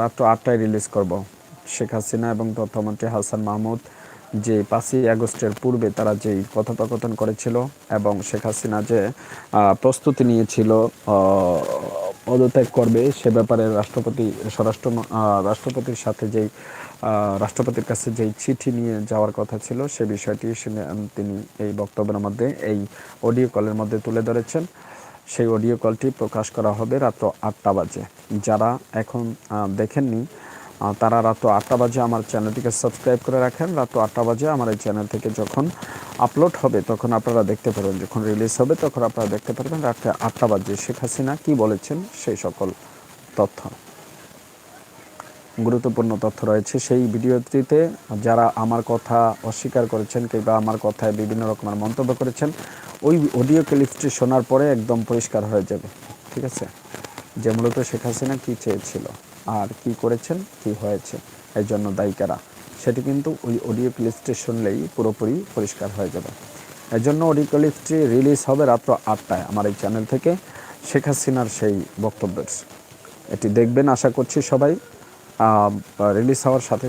রাত ৮টায় রিলিজ করব। শেখ হাসিনা এবং তথ্যমন্ত্রী হাসান মাহমুদ যে 5ই আগস্টের পূর্বে তারা যেই কথোপকথন করেছিল এবং শেখ হাসিনা যে প্রস্তুতি নিয়েছিল পদত্যাগ করবে, সে ব্যাপারে রাষ্ট্রপতির সাথে যেই রাষ্ট্রপতির কাছে যেই চিঠি নিয়ে যাওয়ার কথা ছিল, সে বিষয়টি তিনি এই বক্তব্যের মধ্যে, এই অডিও কলের মধ্যে তুলে ধরেছেন। সেই অডিও কলটি প্রকাশ করা হবে রাত ৮টা বাজে। যারা এখন দেখেননি তারা রাত ৮টা বাজে আমার চ্যানেলটিকে সাবস্ক্রাইব করে রাখেন। রাত ৮টা বাজে আমার এই চ্যানেল থেকে যখন আপলোড হবে তখন আপনারা দেখতে পারবেন, যখন রিলিজ হবে তখন আপনারা দেখতে পারবেন রাত ৮টা বাজে শেখ হাসিনা কী বলেছেন সেই সকল তথ্য, গুরুত্বপূর্ণ তথ্য রয়েছে সেই ভিডিওটিতে। যারা আমার কথা অস্বীকার করেছেন কিংবা আমার কথায় বিভিন্ন রকমের মন্তব্য করেছেন, ওই অডিও ক্লিপটি শোনার পরে একদম পরিষ্কার হয়ে যাবে, ঠিক আছে, যে মূলত শেখ হাসিনা কী চেয়েছিল আর কি করেছেন, কি হয়েছে, এর জন্য দায়ী কারা, সেটি কিন্তু ওই অডিও ক্লিপটি শুনলেই পুরোপুরি পরিষ্কার হয়ে যাবে। এর জন্য অডিও ক্লিপটি রিলিজ হবে রাত ৮টায় আমার এই চ্যানেল থেকে, শেখ হাসিনার সেই বক্তব্যের। এটি দেখবেন, আশা করছি সবাই রিলিজ হওয়ার সাথে সাথে